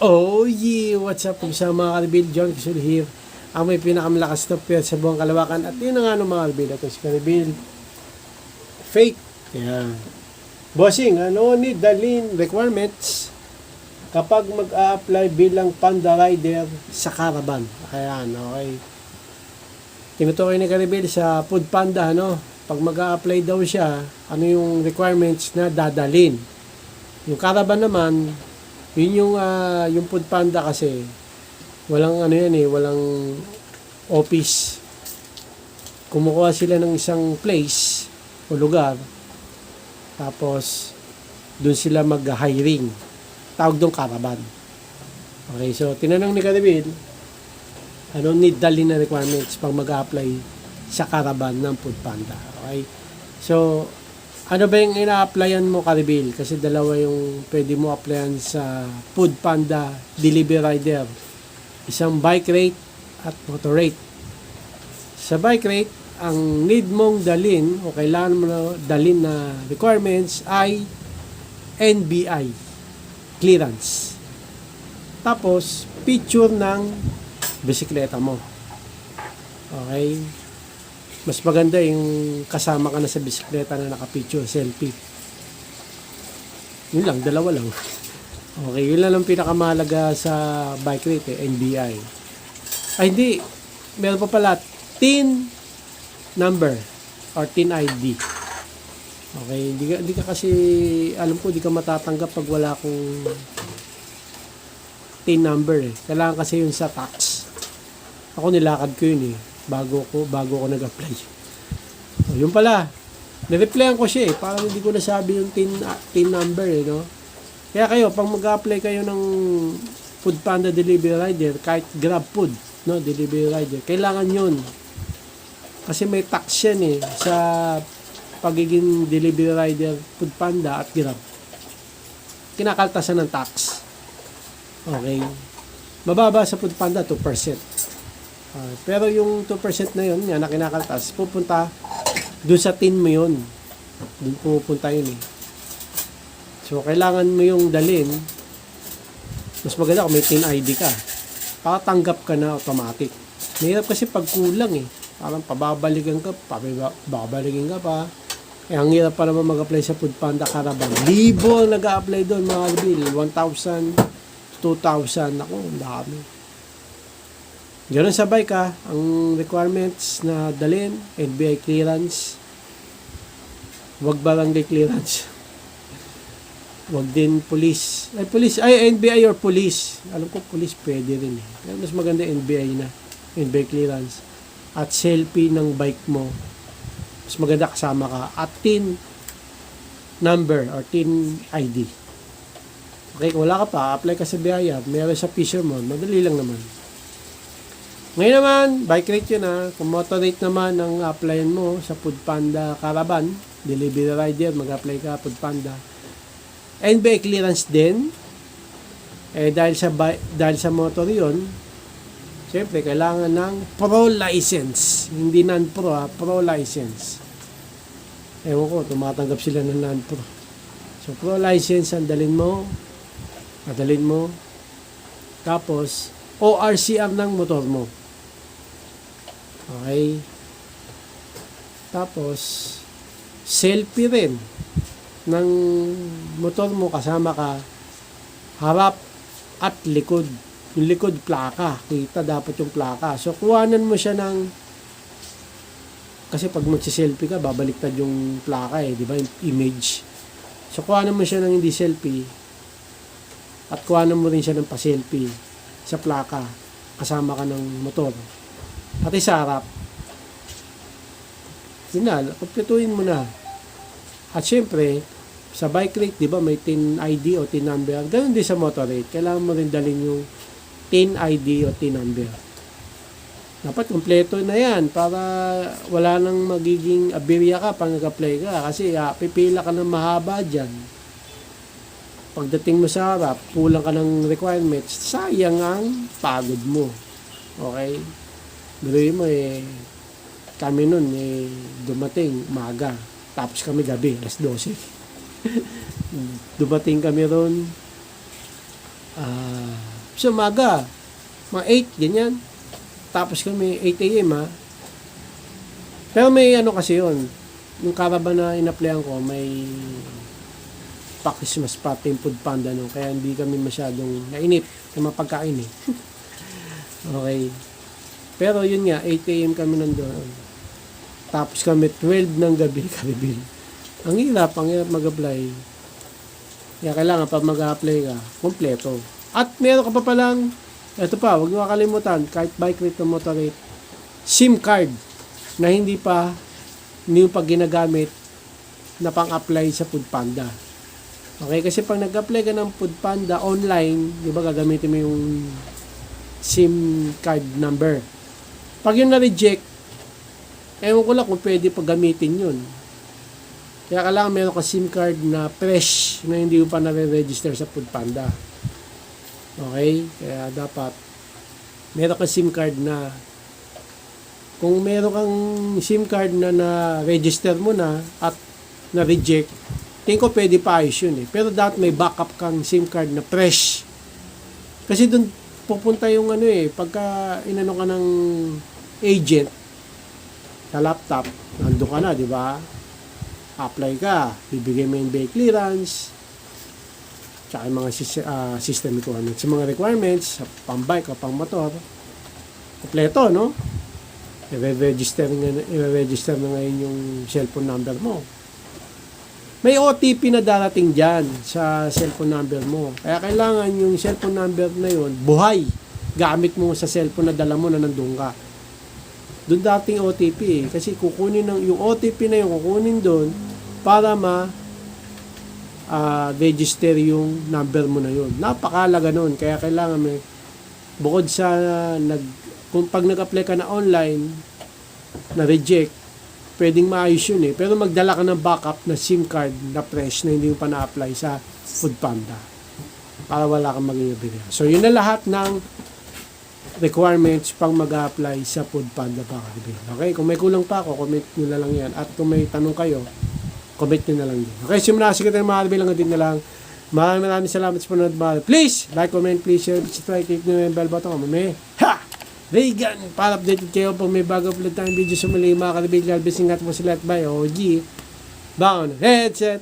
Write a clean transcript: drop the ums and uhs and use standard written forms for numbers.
Oh yeah! What's up sa mga Carbil? John Kisul here. Ang may pinakamalakas na piyat sa buong Kalawakan. At yun na nga mga Carbil. Ito si Carbil. Fake. Yan. Bossing, ano ni dalhin requirements kapag mag-a-apply bilang Panda Rider sa Caravan. Ayan, okay. Tinutukoy ni Carbil sa Food Panda, ano? Pag mag-a-apply daw siya, ano yung requirements na dadalhin. Yung Caravan naman, yun yung Food Panda kasi walang ano yan walang office. Kumukuha sila ng isang place o lugar, tapos doon sila mag-hiring. Tawag doon Caravan. Okay, so tinanong ni Carbil, ano need dalhin na requirements pag mag-apply sa Caravan ng Food Panda. Okay, so ano ba yung ina-applyan mo, Carbil? Kasi dalawa yung pwede mo applyan sa Food Panda Delivery Rider. Isang bike rate at motor rate. Sa bike rate, ang need mong dalhin o kailangan mo na dalhin na requirements ay NBI clearance. Tapos, picture ng bisikleta mo. Okay? Mas maganda yung kasama ka na sa bisikleta na nakapicture, selfie. Yun lang, dalawa lang. Okay, yun lang ang pinakamahalaga sa bike rate, NBI. Ay, hindi. Meron pa pala, TIN number or TIN ID. Okay, hindi ka kasi, alam ko, di ka matatanggap pag wala akong TIN number eh. Kailangan kasi yun sa tax. Ako nilakad ko yun eh. Bago ko nag-apply. So, yun pala. Nireplyan ko siya eh. Parang hindi ko nasabi yung TIN number eh, no? Kaya kayo, pag mag-apply kayo ng Food Panda Delivery Rider, kahit Grab Food, no? Delivery Rider, kailangan yun. Kasi may tax yan eh, sa pagiging Delivery Rider, Food Panda at Grab. Kinakaltasan ng tax. Okay. Mababa sa Food Panda, 2%. Pero yung 2% na yun, yan na kinakaltas, pupunta dun sa tin mo yun. Dun pupunta yun eh. So, kailangan mo yung dalhin. Mas maganda kung may tin ID ka. Patanggap ka na automatic. Mahirap kasi pag kulang eh. Parang pababalikan ka, babalikin ka pa. Eh, ang hirap pa naman mag-apply sa Food Panda Caravan. Libo ang nag-a-apply doon mga Carbil. 1,000, 2,000. Ako, ang dami. Ganoon sa bike ang requirements na dalhin, NBI clearance, wag barangay clearance, wag din police, NBI or police, alam ko police pwede rin eh. Pero mas maganda NBI na, NBI clearance, at selfie ng bike mo, mas maganda kasama ka, at TIN number or TIN ID. Okay, kung wala ka pa, apply ka sa biyaya, meron sa Fisherman, madali lang naman. Ngayon naman, bike rate yun ha. Kung motor rate naman ang applyan mo sa Food Panda Caravan, Delivery Rider, mag-apply ka Food Panda. NBI clearance din. Eh, dahil sa motor yun, siyempre, kailangan ng pro license. Hindi non-pro ha, pro license. Ewan ko, tumatanggap sila ng non-pro. So, pro license ang dalhin mo. Tapos, ORCR ng motor mo. Okay. Tapos, selfie rin ng motor mo kasama ka, harap at likod. Yung likod, plaka. Kita dapat yung plaka. So, kuhanan mo siya ng, kasi pag magsiselfie ka, babaliktad yung plaka eh, di ba? Yung image. So, kuhanan mo siya ng hindi selfie at kuhanan mo rin siya ng pa-selfie sa plaka. Kasama ka ng motor. Pati sa harap. Yun na, kompletuhin mo na. At syempre, sa bike rate, di ba, may TIN ID o TIN number. Ganun din sa motor rate. Kailangan mo rin dalhin yung TIN ID o TIN number. Dapat kompleto na yan para wala nang magiging aberya ka pag nag-apply ka. Kasi pipila ka ng mahaba dyan. Pagdating mo sa harap, kulang ka ng requirements, sayang ang pagod mo. Okay? Biruin mo kami nun dumating umaga, tapos kami gabi, alas 12. Dumating kami ron Sa umaga, mga 8, ganyan. Tapos kami 8 a.m. ha. Pero may ano kasi yun, yung caravan na in-applyan ko, may pa-Christmas pa, Team Food Panda no. Kaya hindi kami masyadong nainip na mapagkain eh. Okay. Pero yun nga, 8 a.m. kami nandun. Tapos kami 12 ng gabi, Karibil. Ang hirap mag-apply. Kaya kailangan pag mag-apply ka, kompleto. At meron ka pa palang, ito pa, huwag nyo kakalimutan, kahit bike rate o motor rate, SIM card na hindi mo pa ginagamit na pang-apply sa Foodpanda. Okay, kasi pag nag-apply ka ng Foodpanda online, di ba gagamitin mo yung SIM card number. Pag yun na-reject, ewan ko lang kung pwede pa gamitin yun. Kaya kailangan meron ka SIM card na fresh na hindi mo pa nare-register sa Foodpanda. Okay? Kaya dapat meron ka SIM card na kung meron kang SIM card na na-register mo na at na-reject, tingin ko pwede pa ayos yun eh. Pero dapat may backup kang SIM card na fresh. Kasi doon pupunta yung ano eh, pagka inano ka ng agent sa laptop, nandun ka na, di ba? Apply ka, bibigay mo yung bay clearance, tsaka yung mga system requirements. Yung mga requirements, sa pang-bike o pang-motor, kompleto, no? I-register na ngayon yung cellphone number mo. May OTP na darating dyan sa cellphone number mo. Kaya kailangan yung cellphone number na yun, buhay. Gamit mo sa cellphone na dala mo na nandun ka. Doon dating OTP eh. Kasi kukunin yung OTP na yun, kukunin doon para register yung number mo na yun. Napakalaga nun. Kaya kailangan may, bukod sa kung pag nag-apply ka na online, na reject, pwedeng maayos yun eh. Pero magdala ka ng backup na SIM card na fresh na hindi mo pa na-apply sa Foodpanda. Para wala kang mag-iabili. So, yun na lahat ng requirements pang mag-apply sa Foodpanda pa. Okay? Kung may kulang pa ako, comment nyo na lang yan. At kung may tanong kayo, comment nyo na lang din. Okay? Simula sa kita ng mga lang din na lang. Maraming salamat sa panonood. Please, like, comment, please, share, subscribe, click nyo yung bell button. Ha! Reagan, para updated kayo pag may bago upload tayong video sa muli mga karibig. Galbis, ingat mo sila at bye. OG, bound, headset.